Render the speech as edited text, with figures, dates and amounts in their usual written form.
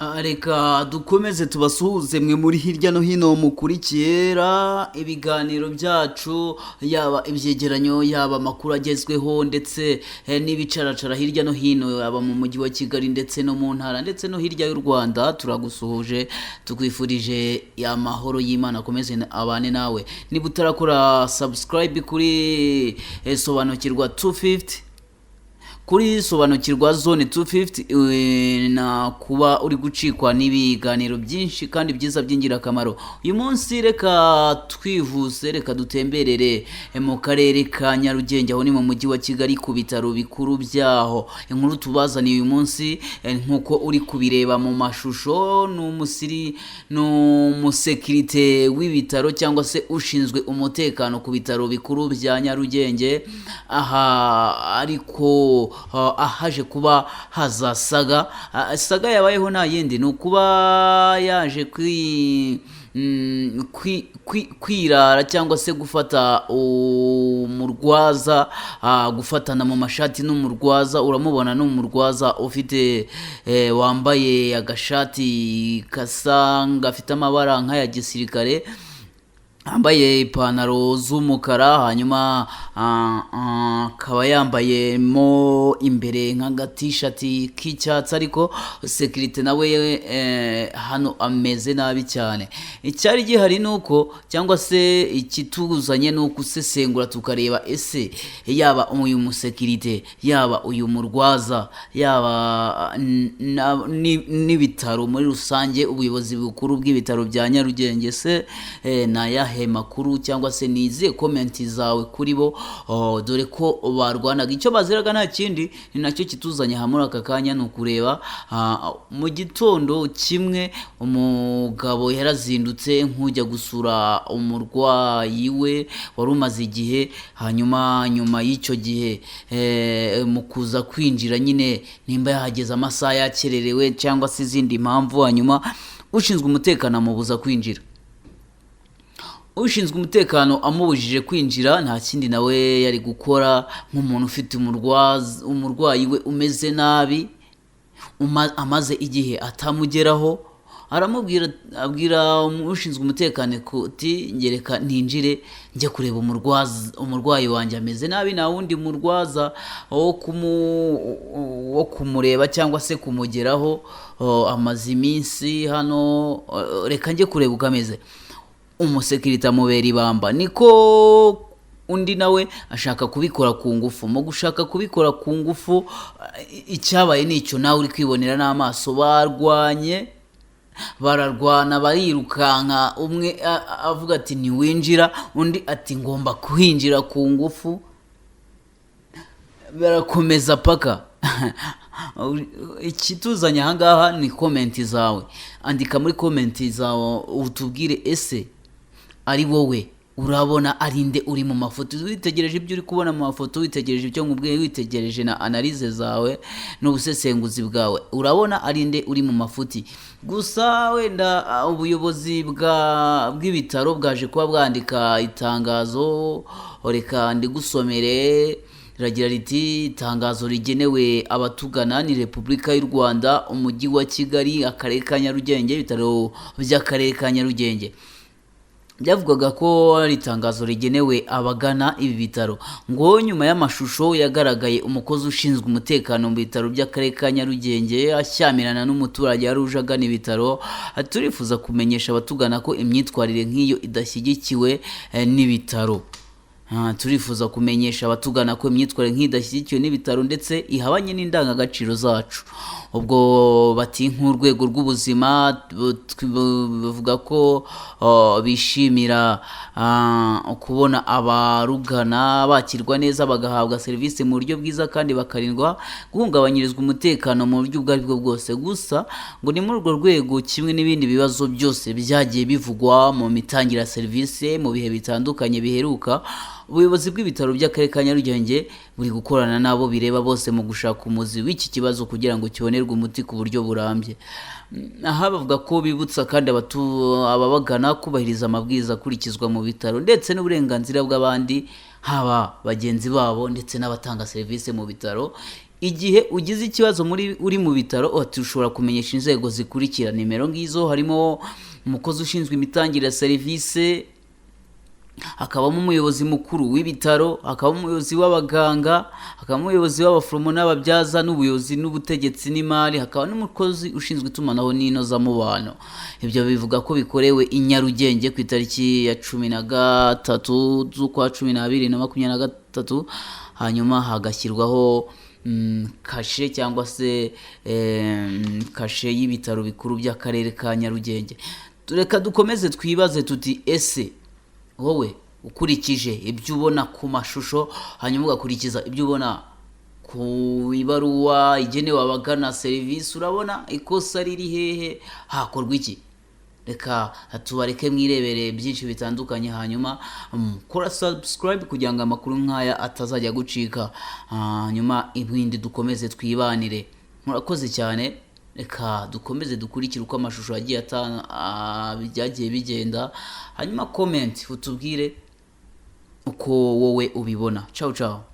Reka dukomeze tubasuhuze mwe muri hirya no hino mukurikira ibiganiro byacu, yaba ibyegeranyo, yaba amakuru agezweho ndetse n'ibicaracara hirya no hino, yaba mu mujyi wa Kigali ndetse no mu ntara ndetse no hirya y'u Rwanda. Turagusuhuje tukwifurije amahoro y'Imana akomeze abane nawe. Niba utarakora subscribe kuri Sobanukirwa 250, kuri Sobanukirwa Zone 250, na kuba uri gucikwa n'ibiganiro byinshi kandi byiza by'ingirakamaro. Uyu munsi reka twihuse, reka dutemberere mu karere ka Nyarugenge, aho ni mu mujyi wa Kigali ku bitaro bikuru byaho. Inkuru tubazaniye uyu munsi nkuko uri kubireba mu mashusho, n'umusekirite w'ibitaro cyangwa se ushinzwe umutekano ku bitaro bikuru bya Nyarugenge. Aha ariko ahaje kuba hazasaga saga yabayeho nta yindi, ni ukuba yaje kwirara cyangwa se gufata umurwaza, gufatana mu mashati n'umurwaza. Uramubona ni umurwaza ufite wambaye agashati gasa gafite amabara nk'aya gisirikare, yambaye ipantaro z'umukara, hanyuma akaba yambayemo imbere nk'agatishati k'icyatsi, ariko sekirite nawe hano ameze nabi cyane. Icyari gihari nuko, cyangwa se ikituzanye nuko usesengura tukareba ese yaba uyu musekirite, yaba uyu murwaza, yaba n'ibitaro muri rusange, ubuyobozi bukuru bw'ibitaro bya Nyarugenge se naya makuru cyangwa se nize komenti zawe kuri bo, dore ko barwanaga. Icyo baziraga nta kindi, ni nacyo kituzanye hamwe aka kanya, ni ukureba mu gitondo kimwe umugabo yarazindutse nk'ujya gusura umurwayi we wari umaze igihe. Hanyuma nyuma y'icyo gihe mu kuza kwinjira, nyine nimba yahageze amasaha yakererewe cyangwa se izindi mpamvu, hanyuma ushinzwe umutekano amubuza kwinjira. Ushinzwe umutekano amubujije kwinjira, nta kindi nawe yari gukora nk'umuntu ufite umurwayi we umeze nabi, amaze igihe atamugeraho. abwira ushinzwe umutekano kuti ngereka ntinjire njye kureba umurwayi wanjye ameze nabi, nta wundi murwaza wo kumureba cyangwa se kumugeraho, amaze iminsi hano, reka njye kureba uko ameze. Umusekirite amubera ibamba, niko undi nawe ashaka kubikora ku ngufu. Mu gushaka kubikora ku ngufu, icyabaye nicyo nawe uri kwibonera n'amaso. Bararwana, barirukanka, umwe avuga ati ntiwinjira, undi ati ngomba kuhinjira ku ngufu. Barakomeza paka ikituzanye ahangaha ni komenti zawe. Andika muri komenti zawe utubwire ese ari wowe urabona arinde uri mu mafoto, witegereje ibyo uri kubona mu mafoto, witegereje ibyo nkubwiye, witegereje na analize zawe n'ubusesenguzi bwawe, urabona arinde uri mu mafuti. Gusa wenda ubuyobozi bw'ibitaro bwaje kuba bwandika itangazo, reka ndigusomere. Riragira riti: itangazo rigenewe abatugana ni Repubulika y'u Rwanda, umujyi wa Kigali, akarere ka Nyarugenge, ibitaro by'akarere ka Nyarugenge. Byavugaga ko ari itangazo rigenewe abagana ibi bitaro, ngo nyuma y'amashusho yagaragaye umukozi ushinzwe umutekano mu bitaro by'akarere ka Nyarugenge ashyamirana n'umuturage wari uje agana ibitaro, turifuza kumenyesha abatugana ko imyitwarire nk'iyo idashyigikiwe n'ibitaro. Turifuza kumenyesha abatugana ko imyitwarire nk'idashyigikiwe n'ibitaro ndetse ihabanye n'indangagaciro zacu. Ubwo bati nk'urwego rw'ubuzima bavuga ko bishimira kubona abarugana bakirwa neza, bagahabwa serivisi mu buryo bwiza kandi bakarindwa guhungabanyirizwa umutekano mu buryo ubwo aribwo bwose. Gusa ngo ni muri urwo rwego, kimwe n'ibindi bibazo byose byagiye bivugwa mu mitangire ya serivisi mu bihe bitandukanye biheruka, ubuyobozi bw'ibitaro by'akarere ka Nyarugenge buri gukorana nabo bireba bose mu gushaka umuzi w'iki kibazo kugira ngo kibonerwe umuti ku buryo burambye. Aha bavuga ko bibutsa kandi ababagana kubahiriza amabwiriza akurikizwa mu bitaro ndetse n'uburenganzira bw'abandi, haba bagenzi babo ndetse n'abatanga serivisi mu bitaro. igihe ugize ikibazo uri mu bitaro ushobora kumenyesha inzego zikurikira. Nimero ngizo harimo umukozi ushinzwe imitangire ya serivisi, hakabamo umuyobozi mukuru w'ibitaro, hakabamo umuyobozi w'abaganga, hakabamo umuyobozi w'abaforomo n'ababyaza n'ubuyobozi n'ubutegetsi n'imari, hakaba n'umukozi ushinzwe itumanaho n'inozamubano. Ibyo bivuga ko bikorewe i Nyarugenge ku itariki ya 13 z'ukwa 12 na 2023, hanyuma hagashyirwaho kashe cyangwa se kashe y'ibitaro bikuru by'akarere ka Nyarugenge. Tureka dukomeze twibaze tuti ese wowe ukurikije ibyo ubona ku mashusho hanyuma ugakurikiza ibyo ubona ku ibaruwa igenewe abagana serivisi, urabona ikosa riri hehe? Hakorwa iki? Reka tubareke mwirebere byinshi bitandukanye, hanyuma kora subscribe kugira ngo amakuru nk'aya atazajya gucika, hanyuma ibindi dukomeze twibanire. Murakoze cyane, reka dukomeze dukurikire uko amashusho byagiye bigenda, hanyuma comment utubwire uko wowe ubibona. Ciao ciao.